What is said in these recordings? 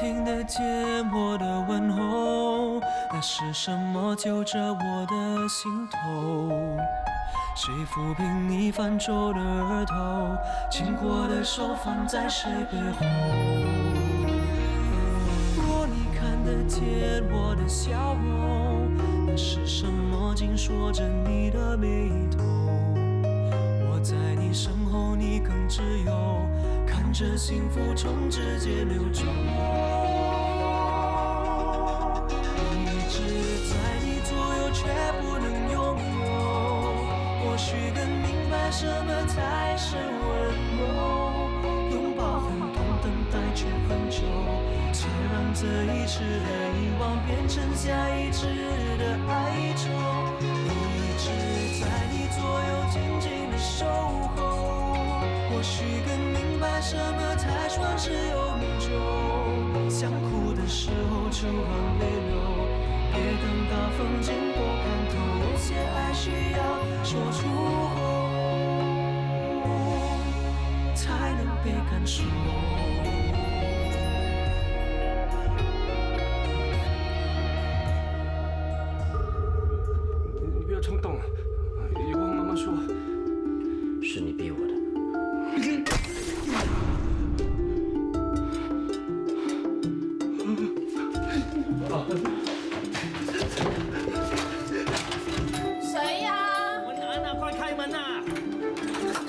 听得见我的问候？那是什么揪着我的心头？谁抚平你泛皱的额头？牵过的手放在谁背后？若你看得见我的笑容，那是什么紧锁着你的眉头？我在你身后，你更自由，看着幸福从指尖流走。一直在你左右，却不能拥有。或许更明白什么才是温柔。拥抱很痛，等待却很久，才让这一次的遗忘变成下一次的哀愁。一直在你左右，紧紧的守候。或许更明白什么才算是永久。想哭的时候就让泪流，别等到风景都看透。有些爱需要说出口，才能被感受。你不要冲动，以后妈妈说是你逼我的。谁呀？文安啊，快开门呐！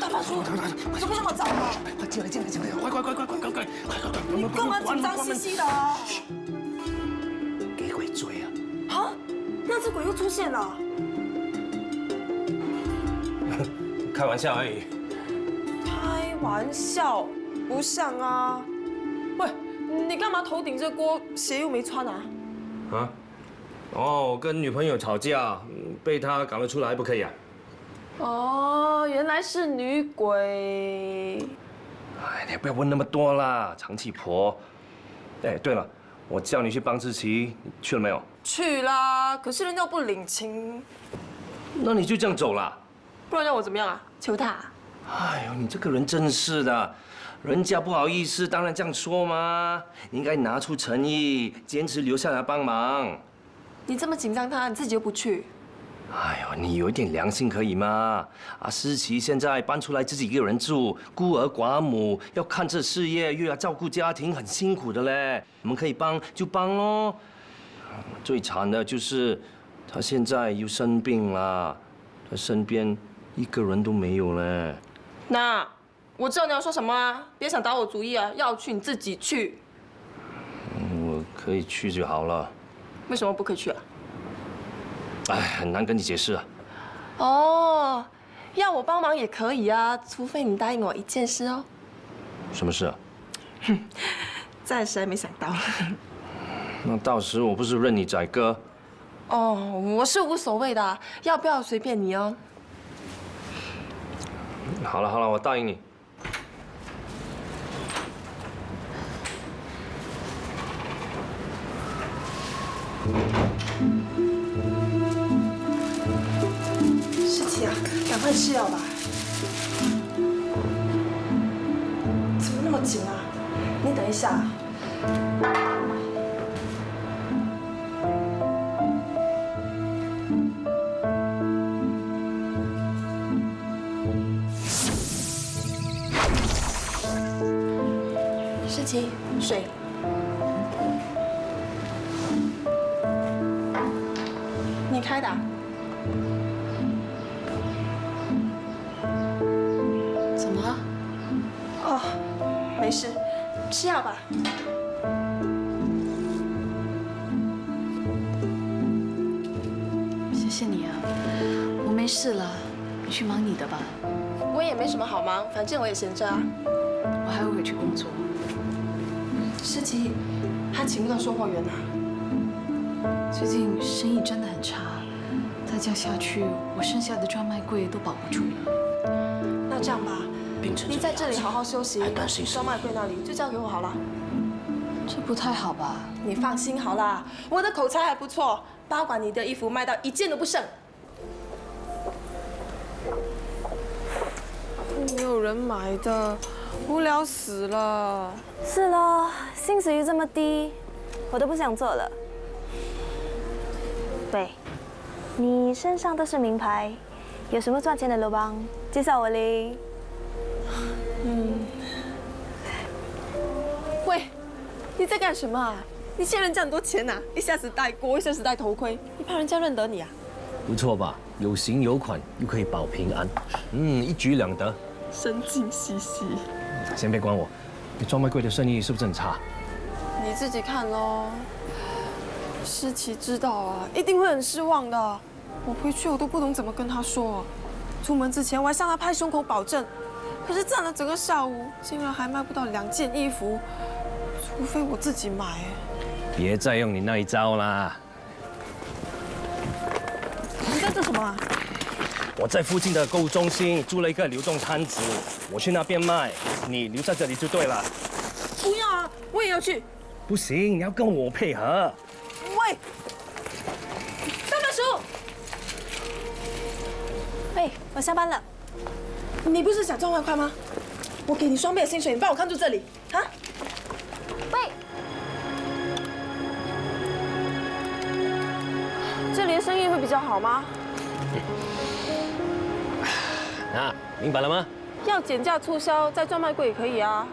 大发叔，怎么那么早啊？快进来，快！你干嘛紧张兮兮的啊？给鬼追啊！啊？那只鬼又出现了？开玩笑而已。开玩笑，不像啊！喂，你干嘛头顶着锅，鞋又没穿啊？啊？哦，我跟女朋友吵架，被她赶了出来，不可以啊？哦，原来是女鬼。哎，你不要问那么多啦，长气婆。哎，对了，我叫你去帮志奇，你去了没有？去啦，可是人家不领情，那你就这样走啦？不然要我怎么样啊？求他啊？哎呦，你这个人真是的，人家不好意思，当然这样说嘛。你应该拿出诚意，坚持留下来帮忙。你这么紧张他，你自己又不去。哎呦，你有一点良心可以吗？啊，思琪现在搬出来自己一个人住，孤儿寡母，要看这事业，又要照顾家庭，很辛苦的嘞。我们可以帮就帮咯。最惨的就是他现在又生病了，他身边一个人都没有嘞。那我知道你要说什么啊，别想打我主意啊，要去你自己去。我可以去就好了。为什么不可以去啊？哎，很难跟你解释啊。哦，要我帮忙也可以啊，除非你答应我一件事哦。什么事啊？暂时还没想到。那到时我不是任你宰割？哦，我是无所谓的，要不要随便你哦。好了，我答应你。诗琪啊，赶快吃药吧。怎么那么紧啊？你等一下。诗琪，水。你开的啊？怎么了？哦，没事，吃药吧。谢谢你啊，我没事了，你去忙你的吧。我也没什么好忙，反正我也闲着啊。我还会回去工作。诗琪，他请不到售货员啊。最近生意真的很差，再这样下去，我剩下的专卖柜都保不住了。那这样吧，你在这里好好休息，还担心什么？专卖柜那里就交给我好了。这不太好吧？你放心好啦，我的口才还不错，保管你的衣服卖到一件都不剩。没有人买的，无聊死了。是咯，薪水又这么低，我都不想做了。喂，你身上都是名牌，有什么赚钱的楼帮介绍我嘞？喂，你在干什么啊？你欠人家很多钱呐、一下子戴锅，一下子戴头盔，你怕人家认得你啊？不错吧？有型有款，又可以保平安，一举两得。神经兮兮。先别管我，你专卖柜的生意是不是很差？你自己看咯。诗琪知道啊，一定会很失望的。我回去我都不懂怎么跟他说。出门之前我还向他拍胸口保证，可是站了整个下午，竟然还卖不到2件衣服，除非我自己买。别再用你那一招啦！你在做什么啊？我在附近的购物中心租了一个流动摊子，我去那边卖，你留在这里就对了。不要啊，我也要去。不行，你要跟我配合。喂，上班叔，喂，我下班了。你不是想赚外快吗？我给你双倍的薪水，你帮我看住这里啊！喂，这里的生意会比较好吗？啊，明白了吗？要减价促销，在专卖柜也可以啊。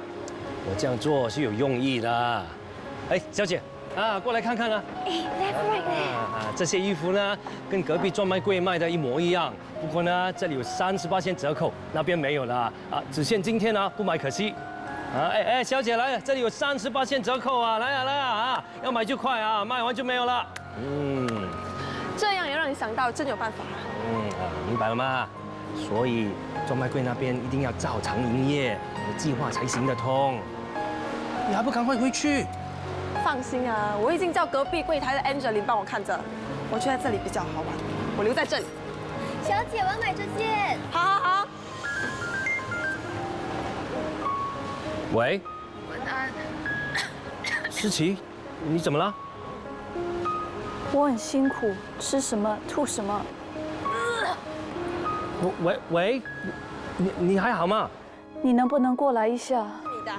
我这样做是有用意的。哎，小姐，过来看看啊。哎，left right。这些衣服呢，跟隔壁专卖柜卖的一模一样，不过呢，这里有38%折扣，那边没有了只限今天不买可惜。小姐来，这里有38%折扣来啊，要买就快卖完就没有了。这样也让你想到，真有办法。明白了吗？所以专卖柜那边一定要照常营业，有计划才行得通。你还不赶快回去？放心啊，我已经叫隔壁柜台的 Angeline 帮我看着，我觉得这里比较好玩，我留在这里。小姐，我要买这件。好好好。喂，文安，诗琪，你怎么了？我很辛苦，吃什么吐什么。喂，你还好吗？你能不能过来一下？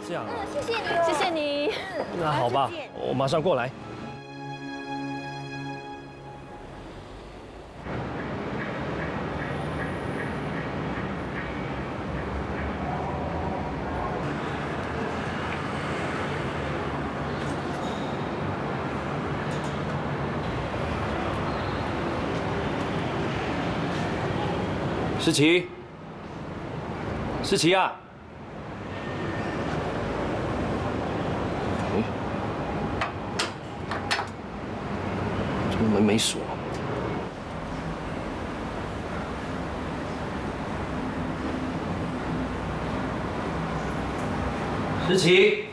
这样谢谢你哦，谢谢你。那好吧，我马上过来。诗琪，诗琪啊！这门没锁。诗琪，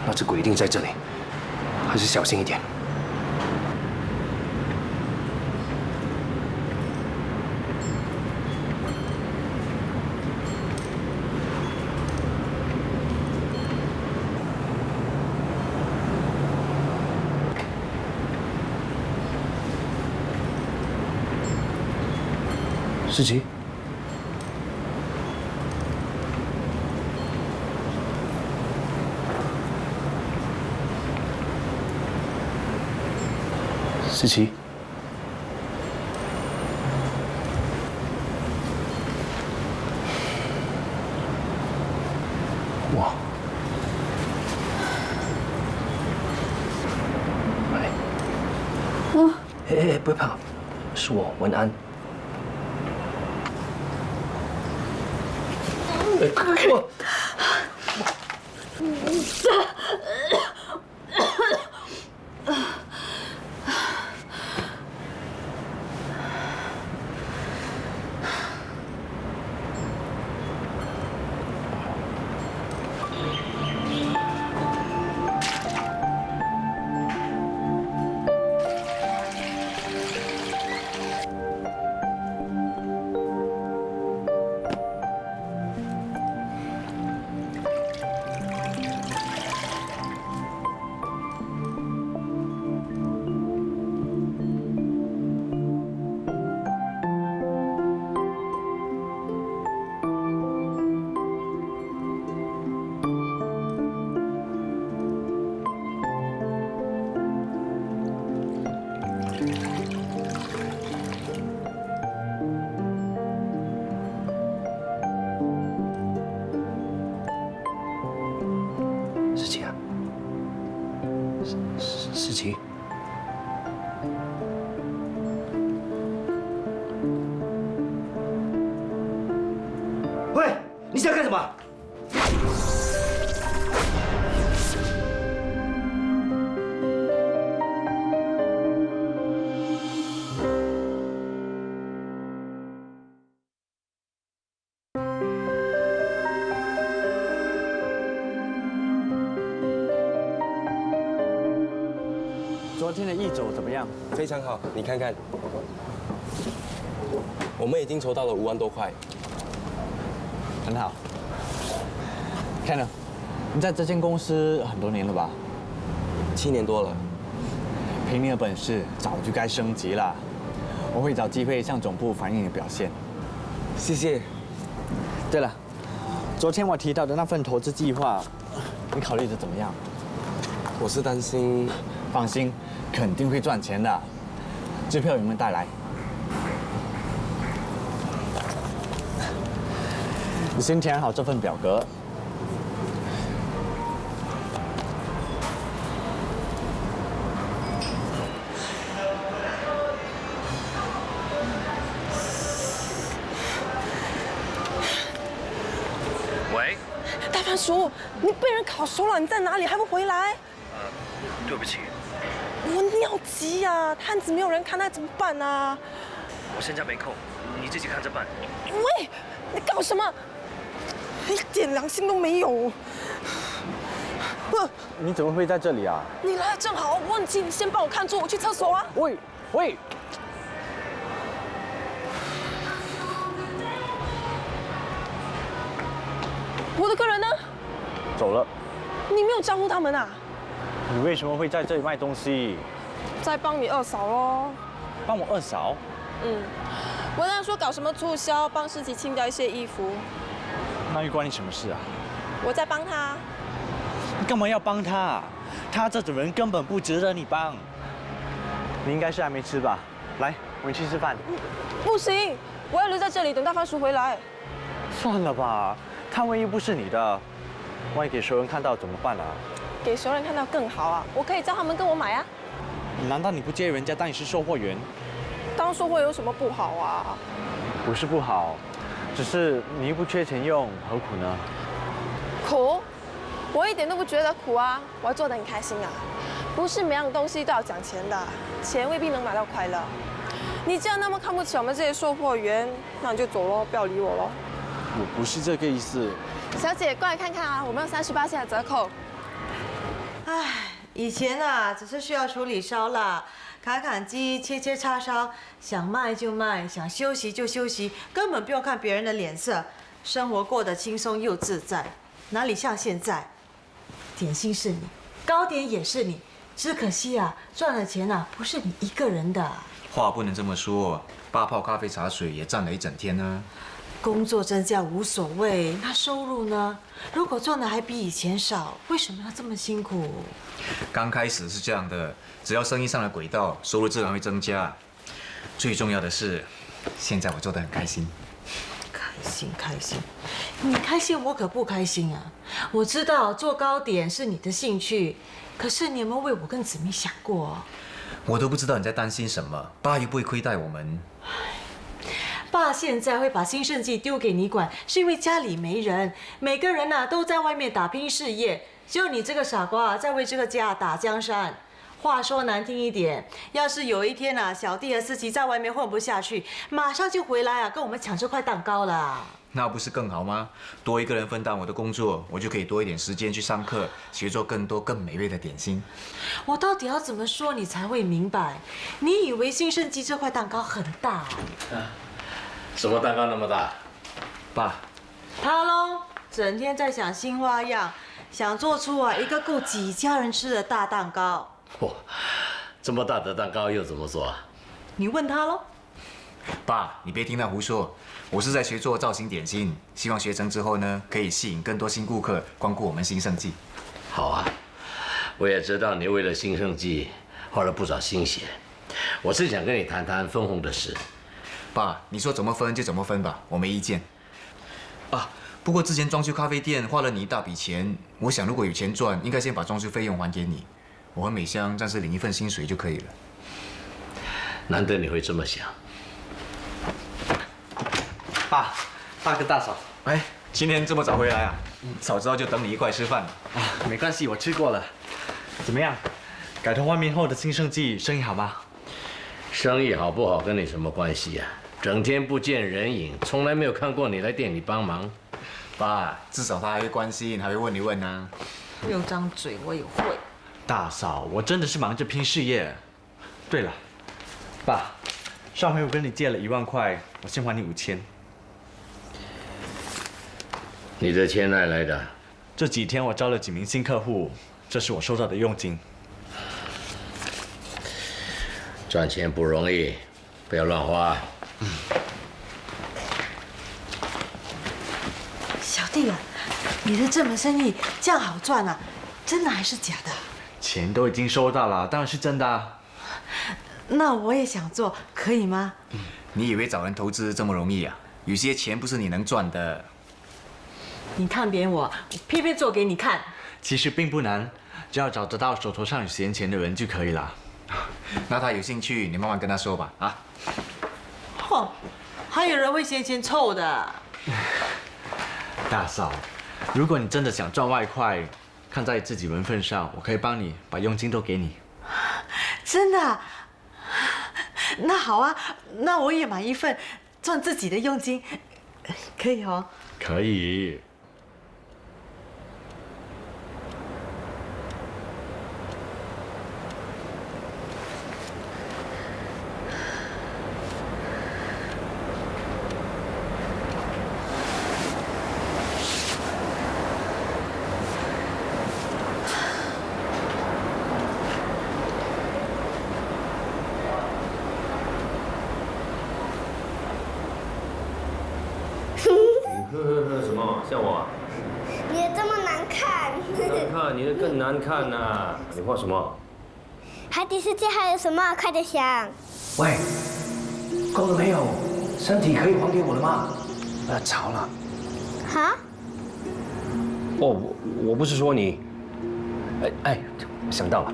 那只鬼一定在这里，还是小心一点。诗琪，诗琪，哇！哎，不要怕，是我文安。我。起。喂，你想干什么？昨天的一走怎么样？非常好，你看看，我们已经筹到了5万多块。很好。Ken， 你在这间公司很多年了吧7年多了。凭你的本事，早就该升级了。我会找机会向总部反映你的表现。谢谢。对了，昨天我提到的那份投资计划，你考虑的怎么样？我是担心。放心，肯定会赚钱的。支票有没有带来？你先填好这份表格。喂，大番薯，你被人烤熟了，你在哪里？还不回来？对不起，我尿急呀，摊子没有人看，那怎么办啊？我现在没空，你自己看着办。喂，你搞什么？一点良心都没有。不，你怎么会在这里啊？你来正好，忘记你先帮我看住，我去厕所啊。喂喂，我的客人呢？走了。你没有招呼他们啊？你为什么会在这里卖东西？再帮你二嫂咯。帮我二嫂？我跟他说搞什么促销，帮市集清掉一些衣服。那又关你什么事啊？我在帮他。你干嘛要帮他？他这种人根本不值得你帮。你应该是还没吃吧？来，我们去吃饭。不行，我要留在这里等大番薯回来。算了吧，摊位又不是你的，万一给熟人看到怎么办啊？给熟人看到更好啊！我可以叫他们跟我买啊。难道你不介意人家当你是售货员？当售货有什么不好啊？不是不好，只是你又不缺钱用，何苦呢？苦？我一点都不觉得苦啊，我还做得很开心啊。不是每样东西都要讲钱的，钱未必能买到快乐。你既然那么看不起我们这些售货员，那你就走咯，不要理我咯。我不是这个意思。小姐，过来看看啊，我们有38%的折扣。唉，以前啊，只是需要处理烧腊、砍砍鸡、切切叉烧，想卖就卖，想休息就休息，根本不用看别人的脸色，生活过得轻松又自在，哪里像现在？点心是你，糕点也是你，只可惜啊，赚的钱啊，不是你一个人的。话不能这么说，爸泡咖啡茶水也站了一整天呢。工作增加无所谓，那收入呢？如果赚的还比以前少，为什么要这么辛苦？刚开始是这样的，只要生意上了轨道，收入自然会增加。最重要的是，现在我做得很开心。开心开心，你开心我可不开心啊！我知道做糕点是你的兴趣，可是你有没有为我跟子明想过？我都不知道你在担心什么，爸又不会亏待我们。爸现在会把兴盛记丢给你管，是因为家里没人，每个人呐都在外面打拼事业，只有你这个傻瓜在为这个家打江山。话说难听一点，要是有一天啊，小弟和思琪在外面混不下去，马上就回来啊，跟我们抢这块蛋糕了。那不是更好吗？多一个人分担我的工作，我就可以多一点时间去上课，学做更多更美味的点心。我到底要怎么说你才会明白？你以为兴盛记这块蛋糕很大？什么蛋糕那么大？爸，他喽，整天在想新花样，想做出啊一个够几家人吃的大蛋糕。嚯，这么大的蛋糕又怎么做啊？你问他喽。爸，你别听他胡说，我是在学做造型点心，希望学成之后呢，可以吸引更多新顾客光顾我们兴盛记。好啊，我也知道你为了兴盛记花了不少心血，我是想跟你谈谈分红的事。爸，你说怎么分就怎么分吧，我没意见。啊，不过之前装修咖啡店花了你一大笔钱，我想如果有钱赚，应该先把装修费用还给你。我和美香暂时领一份薪水就可以了。难得你会这么想。爸，大哥大嫂，哎，今天这么早回来啊？早知道就等你一块吃饭了。啊，没关系，我吃过了。怎么样？改头换面后的新生计生意好吗？生意好不好跟你什么关系啊？整天不见人影，从来没有看过你来店里帮忙。爸，至少他还会关心，还会问一问啊。有张嘴我也会。大嫂，我真的是忙着拼事业。对了，爸，上回我跟你借了1万块，我先还你5000。你的钱哪来的？这几天我招了几名新客户，这是我收到的佣金。赚钱不容易，不要乱花。小弟啊，你的这门生意这样好赚啊？真的还是假的？钱都已经收到了，当然是真的啊。那我也想做，可以吗？你以为找人投资这么容易啊？有些钱不是你能赚的。你看扁我偏偏做给你看。其实并不难，只要找得到手头上有闲钱的人就可以了。那他有兴趣，你慢慢跟他说吧。啊。哼，还有人会嫌钱臭的。大嫂，如果你真的想赚外快，看在自己人份上，我可以帮你把佣金都给你。真的啊？那好啊，那我也买一份，赚自己的佣金，可以哦。可以。什么？像我啊？你的这么难看。难看，你的更难看呐！你画什么？海底世界还有什么？快点想。喂，够了没有？身体可以还给我了吗？不要吵了。哈？哦，我不是说你。哎，想到了。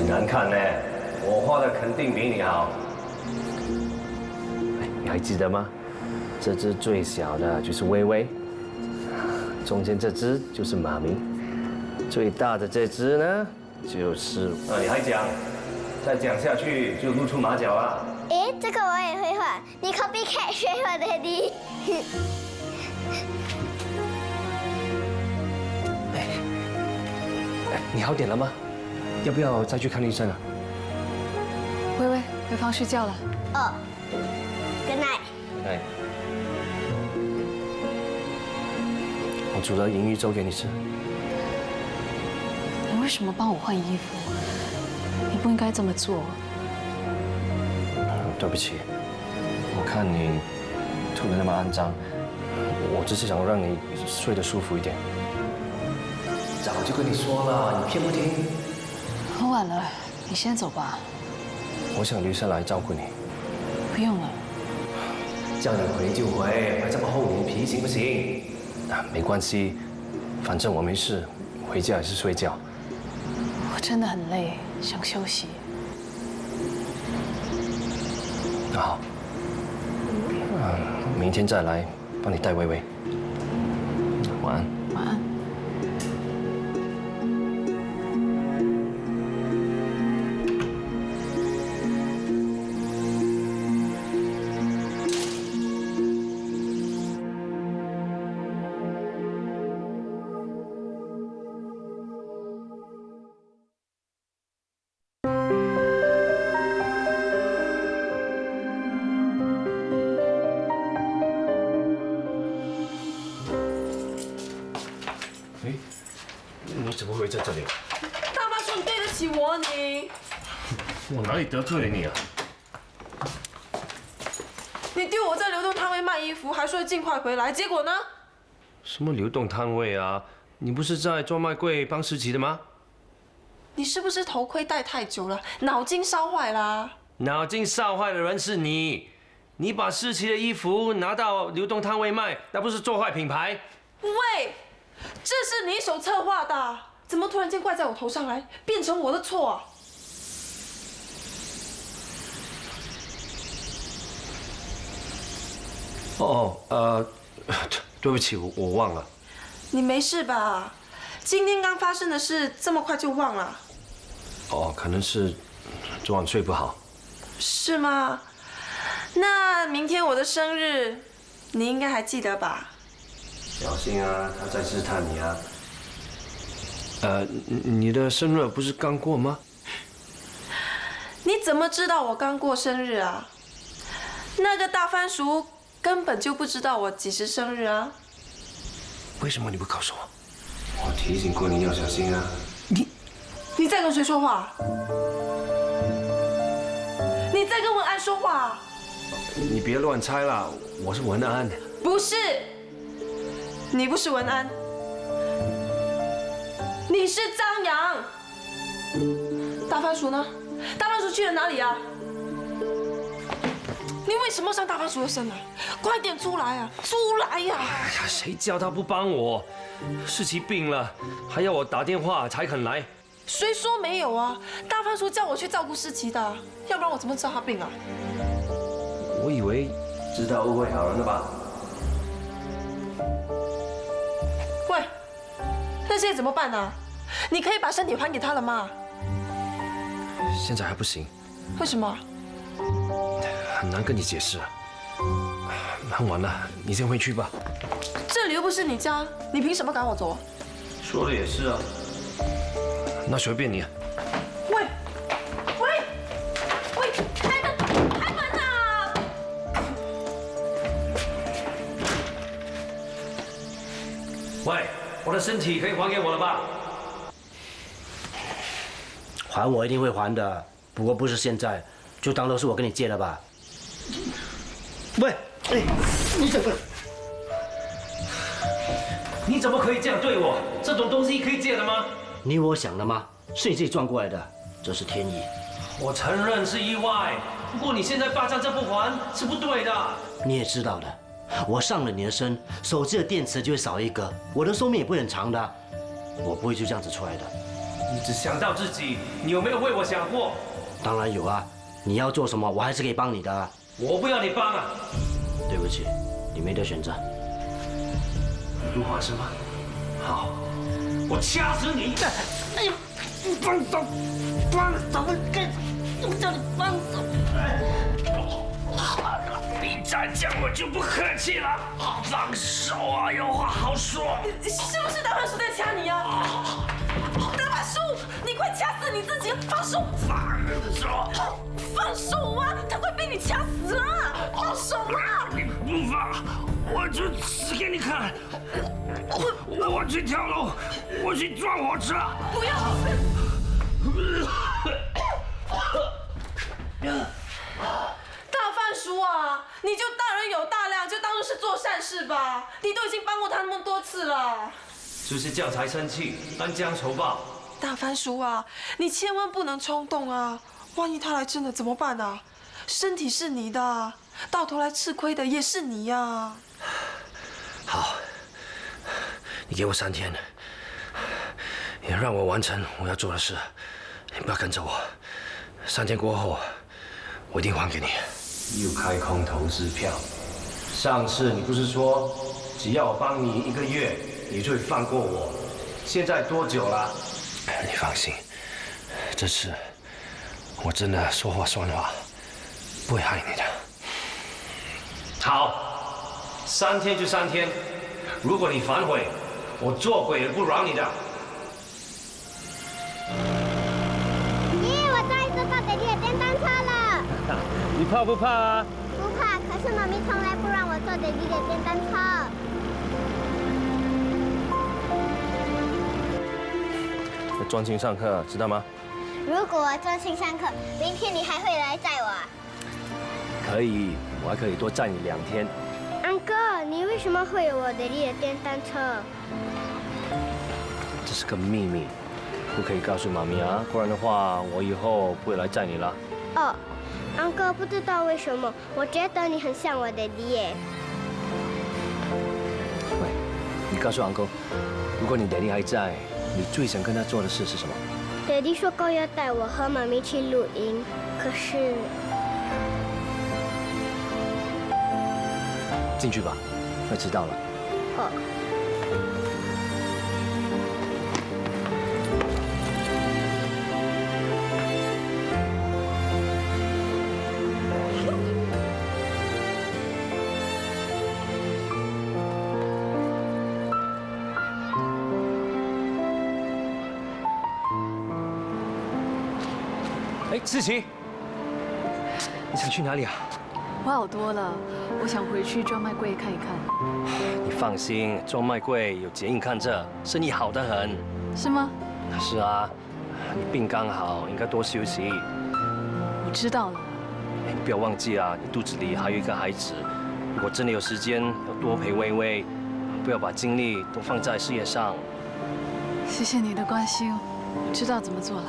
难看呢，我画的肯定比你好。你还记得吗？这只最小的就是微微，中间这只就是妈咪，最大的这只呢就是……你还讲，再讲下去就露出马脚了。诶，这个我也会画，你 copycat 学我的的。你好点了吗？要不要再去看医生啊？微微，回房睡觉了。哦，Good night。哎，我煮了银鱼粥给你吃。你为什么帮我换衣服？你不应该这么做。对不起，我看你吐得那么肮脏，我只是想让你睡得舒服一点。早就跟你说了，你偏不听。很晚了，你先走吧。我想留下来照顾你。不用了。叫你回就回，还这么厚脸皮，行不行？没关系，反正我没事，回家还是睡觉。我真的很累，想休息。那好，明天再来帮你带微微。晚安。晚安。你怎么会在这里？大妈说你对得起我，你。我哪里得罪了你啊？你丢我在流动摊位卖衣服，还说尽快回来，结果呢？什么流动摊位啊？你不是在专卖柜帮诗琪的吗？你是不是头盔戴太久了，脑筋烧坏啦？脑筋烧坏的人是你，你把思琪的衣服拿到流动摊位卖，那不是做坏品牌？喂，这是你一手策划的，怎么突然间怪在我头上来，变成我的错啊？对不起，我忘了。你没事吧？今天刚发生的事，这么快就忘了？哦，可能是昨晚睡不好。是吗？那明天我的生日，你应该还记得吧？小心啊，他在试探你啊。你的生日不是刚过吗？你怎么知道我刚过生日啊？那个大番薯根本就不知道我几时生日啊！为什么你不告诉我？我提醒过你要小心啊！你在跟谁说话？你在跟文安说话？你别乱猜啦，我是文安。不是，你不是文安，你是张扬。大番薯呢？大番薯去了哪里啊？你为什么上大番薯的身啊？快点出来啊！出来呀！哎呀，谁叫他不帮我？思琪病了，还要我打电话才肯来。谁说没有啊？大番薯叫我去照顾思琪的，要不然我怎么知道他病啊？我以为知道误会好人了吧？喂，那现在怎么办呢？你可以把身体还给他了吗？现在还不行。为什么？很难跟你解释。很晚了，你先回去吧。这里又不是你家，你凭什么赶我走？说的也是啊。那随便你。喂，开门啊！喂，我的身体可以还给我了吧？还我一定会还的，不过不是现在，就当都是我跟你借的吧。喂，你怎么可以这样对我？这种东西可以借的吗？你我想的吗？是你自己撞过来的，这是天意。我承认是意外，不过你现在霸占这不还是不对的。你也知道的，我上了你的身，手机的电池就会少一个，我的寿命也不会很长的，我不会就这样子出来的。你只想到自己，你有没有为我想过？当然有啊，你要做什么，我还是可以帮你的。我不要你帮啊！对不起，你没得选择。你不还是吗？好，我掐死你！哎呀，放手！我叫你放手！你再讲我就不客气了。放手啊，有话好说。是不是大番薯在掐你啊？大番薯，你快掐死你自己！放手！放手！放手啊！他快被你掐死了！放手啊！你不放，我就死给你看！我去跳楼，我去撞火车！不要！大番薯啊，你就大人有大量，就当做是做善事吧。你都已经帮过他那么多次了。就是这样才生气，恩将仇报。大番薯啊，你千万不能冲动啊！万一他来真的怎么办啊？身体是你的，到头来吃亏的也是你呀。好，你给我3天，也让我完成我要做的事。你不要跟着我，3天过后，我一定还给你。又开空头支票。上次你不是说只要我帮你1个月，你就会放过我？现在多久了？你放心，这次我真的说话算话，不会害你的。好，3天就3天。如果你反悔，我做鬼也不饶你的。耶！我终于坐到爹地的电单车了。你怕不怕啊？不怕，可是妈咪从来不让我坐爹地的电单车。要专心上课，知道吗？如果我专心上课，明天你还会来载我啊？可以，我还可以多载你2天。Uncle， 你为什么会有我爹地的电单车？这是个秘密，不可以告诉妈咪啊，不然的话，我以后不会来载你了。哦 Uncle， 不知道为什么，我觉得你很像我爹地耶。喂，你告诉 uncle， 如果你爹地还在，你最想跟他做的事是什么？爹地说过要带我和妈咪去露营，可是进去吧，快迟到了。好。哎，思琪，你想去哪里啊？我好多了，我想回去专卖柜看一看。你放心，专卖柜有捷运看着，生意好得很。是吗？是啊，你病刚好，应该多休息。我知道了。哎，你不要忘记啊，你肚子里还有一个孩子。如果真的有时间，要多陪微微，不要把精力都放在事业上。谢谢你的关心，我知道怎么做了。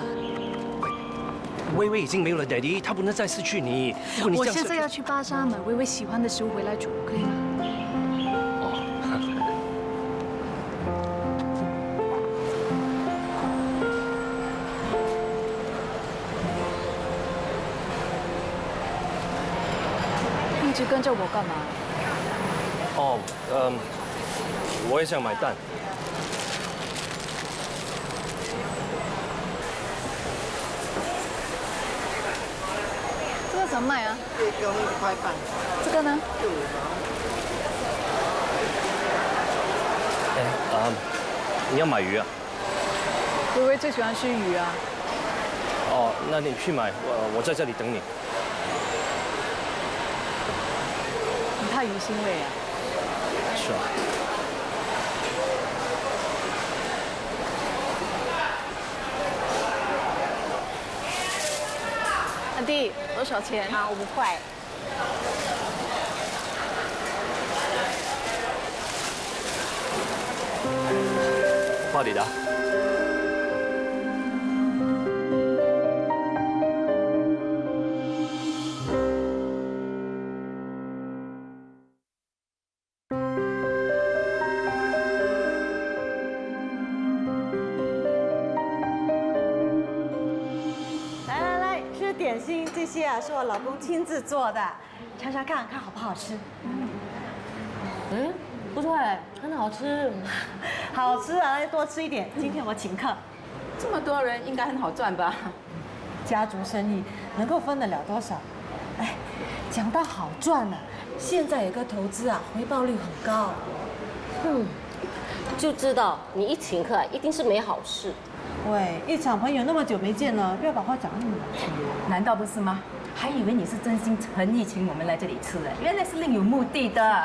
微微已经没有了 ，Daddy， 他不能再失去你。我现在要去巴沙买微微喜欢的食物回来煮，可以吗？一直跟着我干嘛？我也想买蛋。这个怎么卖啊？1块半。这个呢？你要买鱼啊？微微最喜欢吃鱼啊。哦，那你去买，我在这里等你。你怕鱼腥味啊？是啊。阿弟，多少钱？啊，5块。画你的。点心这些啊，是我老公亲自做的，尝尝看看好不好吃。不错哎，很好吃。好吃啊，那就多吃一点。今天我请客，这么多人应该很好赚吧？家族生意能够分得了多少？哎，讲到好赚啊，现在有个投资啊，回报率很高。就知道你一请客一定是没好事。喂，一场朋友那么久没见了，不要把话讲那么难听。难道不是吗？还以为你是真心诚意请我们来这里吃呢，原来是另有目的的。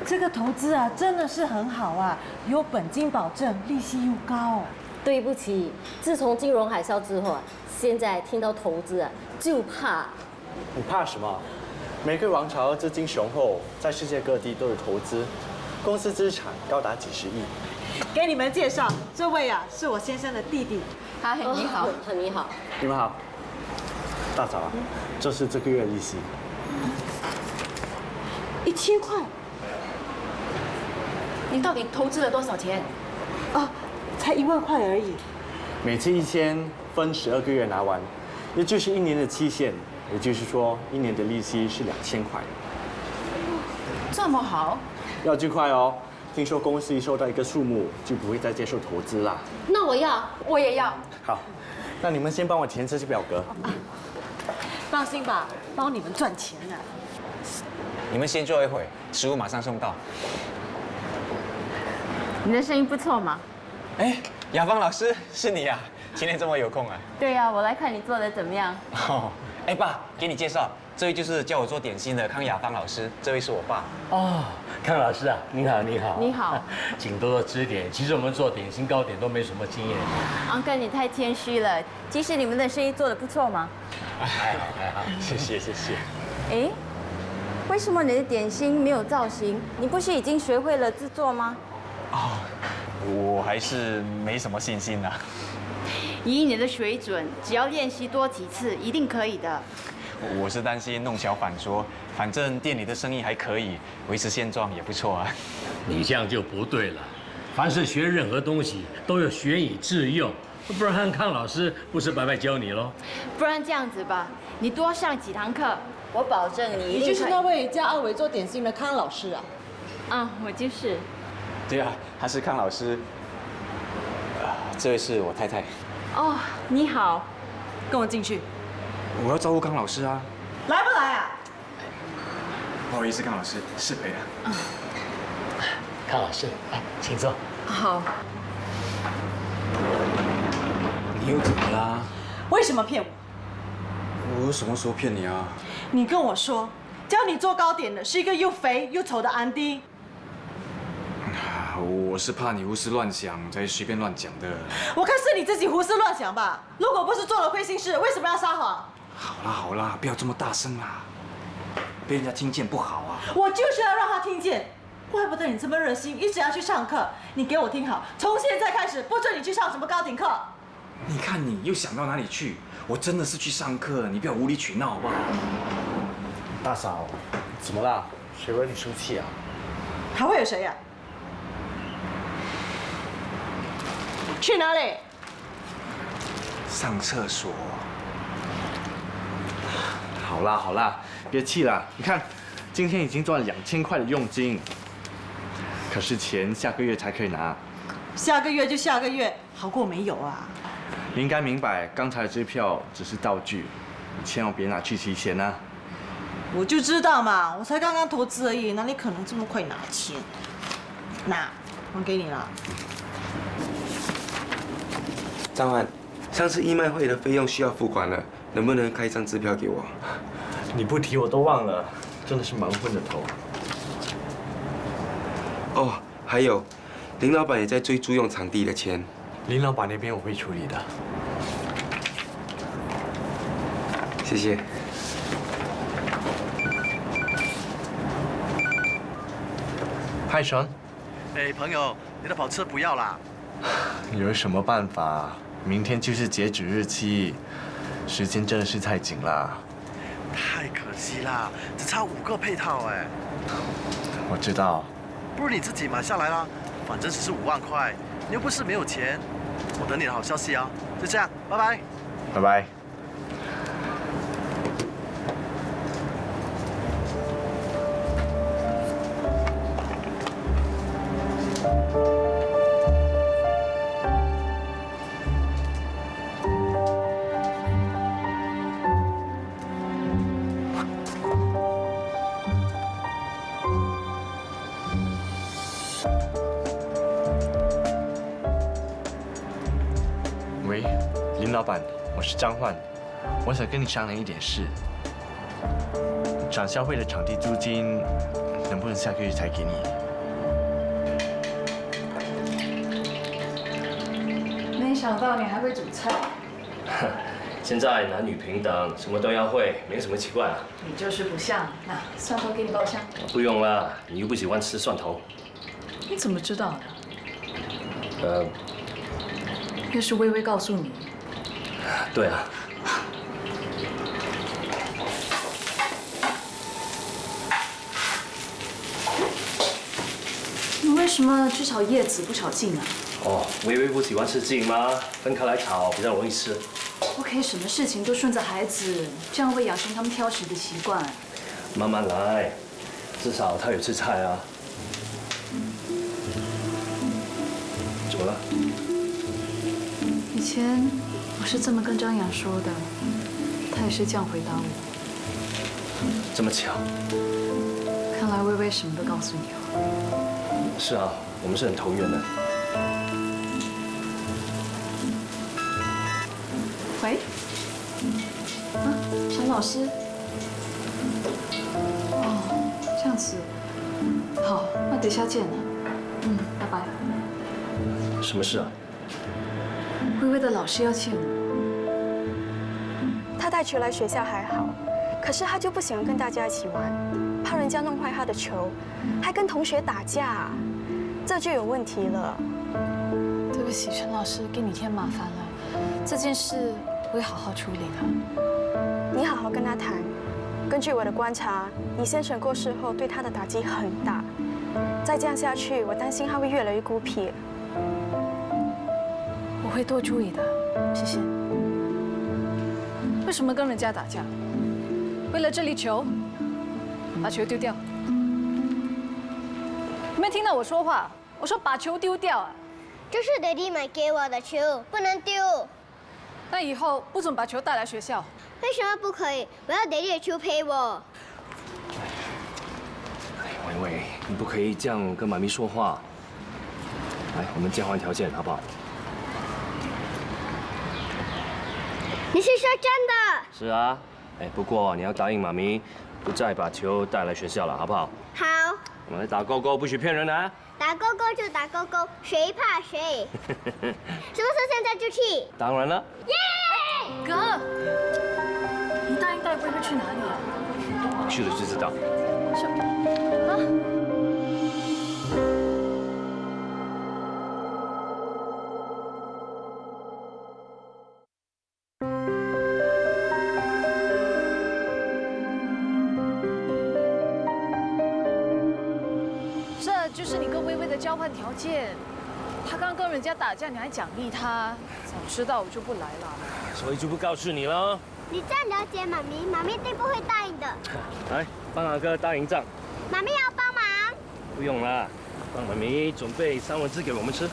这个投资啊，真的是很好啊，有本金保证，利息又高。对不起，自从金融海啸之后啊，现在听到投资啊就怕。你怕什么？玫瑰王朝资金雄厚，在世界各地都有投资，公司资产高达几十亿。给你们介绍，这位啊是我先生的弟弟。嗨，你好，你好，你们好。大嫂啊，这是这个月利息。1000块。你到底投资了多少钱？啊，才1万块而已。每次1000分12个月拿完，也就是1年的期限，也就是说1年的利息是2000块。这么好？要尽快哦。听说公司一收到一个数目，就不会再接受投资啦。那我要，我也要。好，那你们先帮我填这些表格。放心吧，帮你们赚钱呢。你们先坐一会，食物马上送到。你的生意不错嘛？哎，雅芳老师是你啊？今天这么有空啊？对呀，我来看你做的怎么样。哦，哎爸，给你介绍，这位就是教我做点心的康雅芳老师，这位是我爸。哦，康老师啊，你好，你好。你好，请多多指点。其实我们做点心糕点都没什么经验。昂哥，你太谦虚了。其实你们的生意做得不错嘛。还好还好，谢谢谢谢。哎，为什么你的点心没有造型？你不是已经学会了制作吗？哦，我还是没什么信心啊。以你的水准，只要练习多几次，一定可以的。我是担心弄巧反拙，反正店里的生意还可以，维持现状也不错啊。你这样就不对了。凡是学任何东西都要学以致用，不然康老师不是白白教你喽？不然这样子吧，你多上几堂课，我保证你一定。你就是那位教阿伟做点心的康老师啊？啊，我就是。对啊，他是康老师。这位是我太太。哦，你好，跟我进去。我要照顾康老师啊。来不来啊？不好意思，康老师，失陪了。康老师，来，请坐。好。你又怎么啦？为什么骗我？我什么时候骗你啊？你跟我说，教你做糕点的是一个又肥又丑的安迪。我是怕你胡思乱想，才随便乱讲的。我看是你自己胡思乱想吧。如果不是做了亏心事，为什么要撒谎？好啦，不要这么大声啦，被人家听见不好啊。我就是要让他听见。怪不得你这么热心，一直要去上课。你给我听好，从现在开始不准你去上什么糕点课。你看你又想到哪里去？我真的是去上课，你不要无理取闹好不好？大嫂，怎么了？谁惹你生气啊？还会有谁呀？去哪里？上厕所。好啦，别气了。你看，今天已经赚了2000块的佣金，可是钱下个月才可以拿。下个月就下个月，好过没有啊？你应该明白，刚才的支票只是道具，你千万别拿去提钱啊。我就知道嘛，我才刚刚投资而已，哪里可能这么快拿钱？拿，还给你了。张翰，上次义卖会的费用需要付款了，能不能开一张支票给我？你不提我都忘了，真的是忙昏了头。哦，还有，林老板也在追租用场地的钱。林老板那边我会处理的。谢谢。嗨，神。哎，朋友，你的跑车不要啦。有什么办法？明天就是截止日期，时间真的是太紧了。太可惜啦，只差5个配套哎。我知道。不如你自己买下来啦，反正只是5万块，你又不是没有钱。我等你的好消息啊！就这样，拜拜。拜拜。喂，林老板，我是张焕，我想跟你商量一点事。展销会的场地租金能不能下个月才给你？没想到你还会煮菜。现在男女平等，什么都要会，没什么奇怪啊。你就是不像。那蒜头给你爆香。不用了，你又不喜欢吃蒜头。你怎么知道的？又是微微告诉你。对啊。你为什么只炒叶子不炒茎啊？哦，微微不喜欢吃茎吗？分开来炒比较容易吃。不可以什么事情都顺着孩子，这样会养成他们挑食的习惯。慢慢来，至少他有吃菜啊。怎么了？以前我是这么跟张扬说的，他也是这样回答我。这么巧？看来微微什么都告诉你了。是啊，我们是很投缘的。喂，啊，陈老师。哦，这样子。好，那等下见了。拜拜。什么事啊？微微的老师要见我。他带球来学校还好，可是他就不喜欢跟大家一起玩，怕人家弄坏他的球，还跟同学打架，这就有问题了。对不起，陈老师，给你添麻烦了。这件事会好好处理的。你好好跟他谈。根据我的观察，你先生过世后对他的打击很大，再这样下去，我担心他会越来越孤僻。我会多注意的，谢谢。为什么跟人家打架？为了这粒球，把球丢掉。有没有听到我说话？我说把球丢掉啊！这是爹地买给我的球，不能丢。那以后不准把球带来学校。为什么不可以？我要爹地的球陪我。喂，你不可以这样跟妈咪说话。来，我们交换条件，好不好？你是说真的？是啊。不过你要答应妈咪，不再把球带来学校了，好不好？好。我们来打勾勾，不许骗人啊！打勾勾就打勾勾，谁怕谁？是不是现在就去？当然了。耶！哥，你答应带薇薇去哪里啊？去了就知道。啊？这就是你跟薇薇的交换条件。他刚跟人家打架，你还奖励他，早知道我就不来了。所以就不告诉你了。你这样了解妈咪，妈咪一定不会答应的。来，帮阿哥打赢仗。妈咪要帮忙。不用啦，帮妈咪准备三文治给我们吃。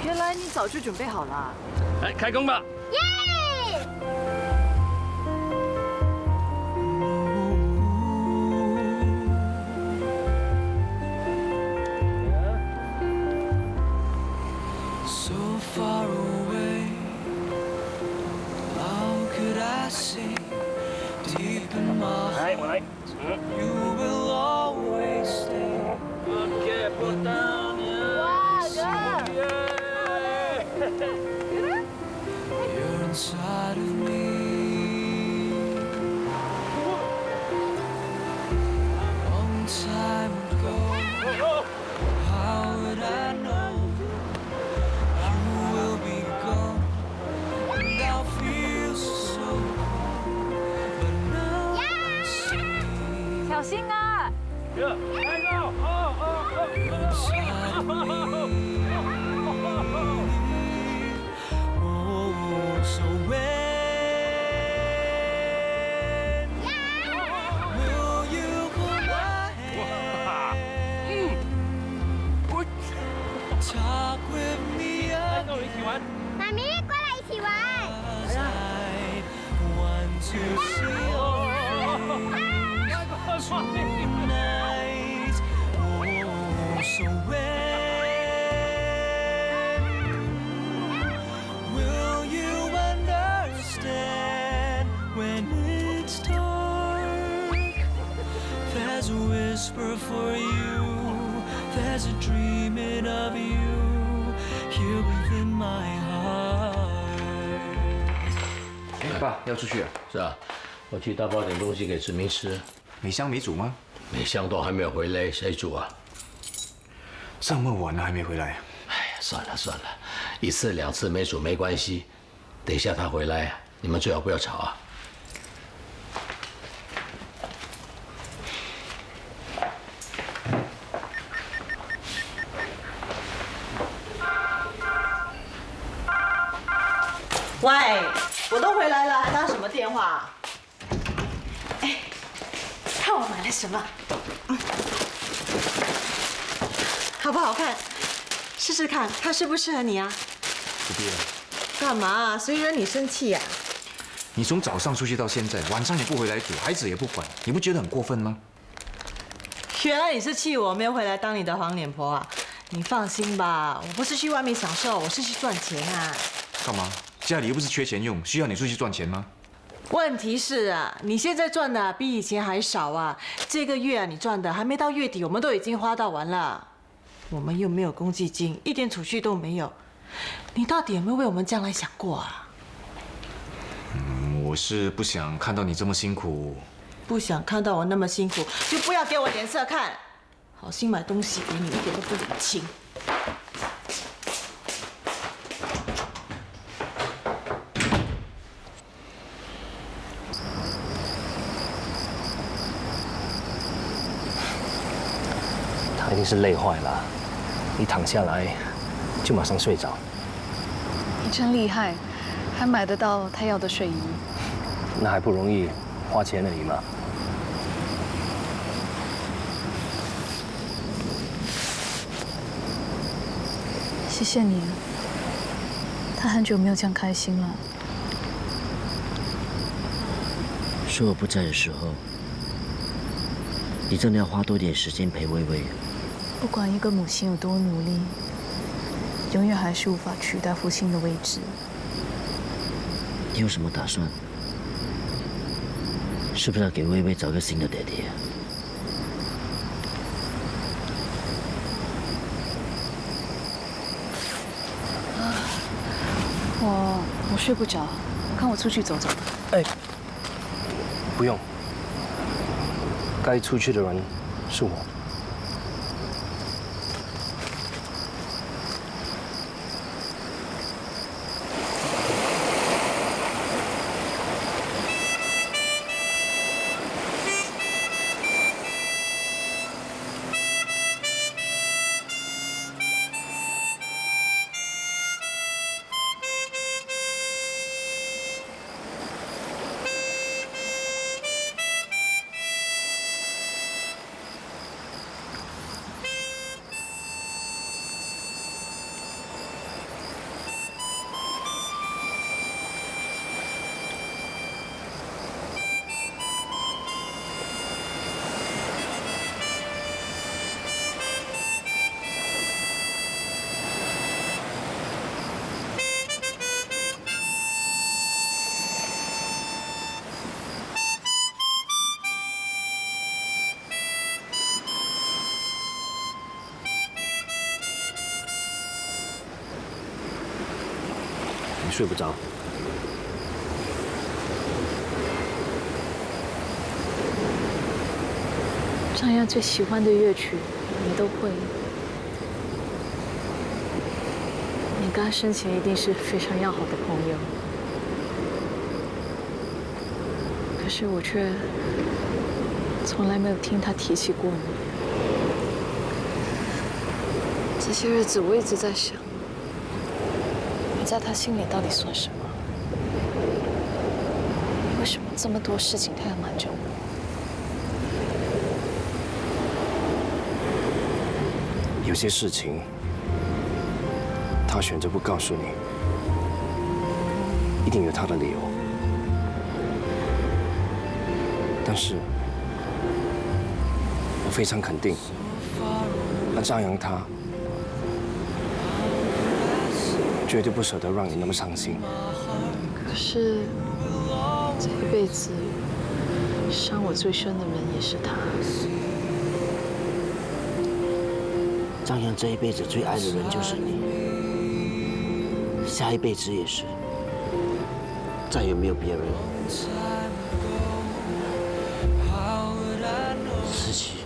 原来你早就准备好了。来，开工吧。耶！来，我来。小心啊！开高！妈咪，过来一起玩。Will you understand when it's dark? There's a whisper for you, there's a dreaming of you here within my heart. 爸，要出去啊？是啊，我去打包点东西给志明吃。美香没煮吗？美香都还没有回来，谁煮啊？这么晚了还没回来。哎呀，算了，一次两次没煮没关系，等一下他回来，你们最好不要吵啊。喂，我都回来了，还打什么电话？哎，看我买了什么，好不好看？试试看，看适不适合你啊？不必了。干嘛？谁惹你生气呀？你从早上出去到现在，晚上也不回来煮，孩子也不管，你不觉得很过分吗？原来你是气我没有回来当你的黄脸婆啊？你放心吧，我不是去外面享受，我是去赚钱啊。干嘛？家里又不是缺钱用，需要你出去赚钱吗？问题是啊，你现在赚的比以前还少啊。这个月啊，你赚的还没到月底，我们都已经花到完了。我们又没有公积金，一点储蓄都没有。你到底有没有为我们将来想过啊？我是不想看到你这么辛苦。不想看到我那么辛苦，就不要给我脸色看。好心买东西给你，一点都不领情。定是累坏了，一躺下来就马上睡着。你真厉害，还买得到他要的睡衣。那还不容易，花钱而已嘛。谢谢你，他很久没有这样开心了。是我不在的时候，你真的要花多点时间陪薇薇。不管一个母亲有多努力，永远还是无法取代父亲的位置。你有什么打算？是不是要给薇薇找个新的爹爹？我睡不着，跟我出去走走。哎，不用，该出去的人是我。你睡不着？张扬最喜欢的乐曲，你都会。你跟他生前一定是非常要好的朋友，可是我却从来没有听他提起过你。这些日子我一直在想，你在他心里到底算什么？为什么这么多事情他要瞒着我？有些事情，他选择不告诉你，一定有他的理由。但是，我非常肯定，那张扬他绝对不舍得让你那么伤心。可是，这一辈子伤我最深的人也是他。张扬这一辈子最爱的人就是你，下一辈子也是，再也没有别人。思琪，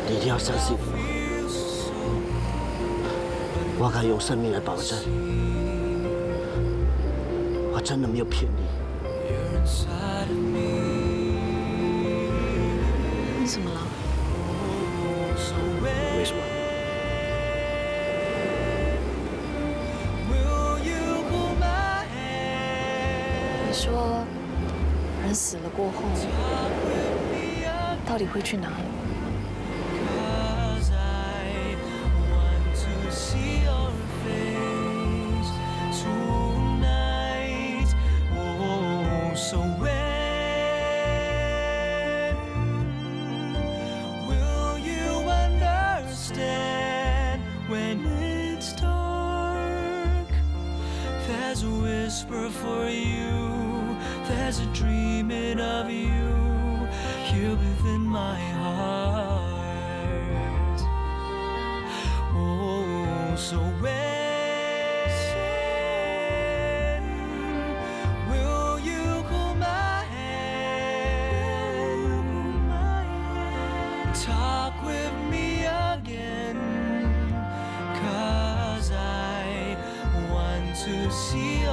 你一定要相信我，我敢用生命来保证，我真的没有骗你。你怎么了？没什么。你说，人死了过后，到底会去哪里？There's a whisper for you, there's a dreaming of you here within my heart. Oh, so when will you hold my hand? Talk with me again, 'cause I want to see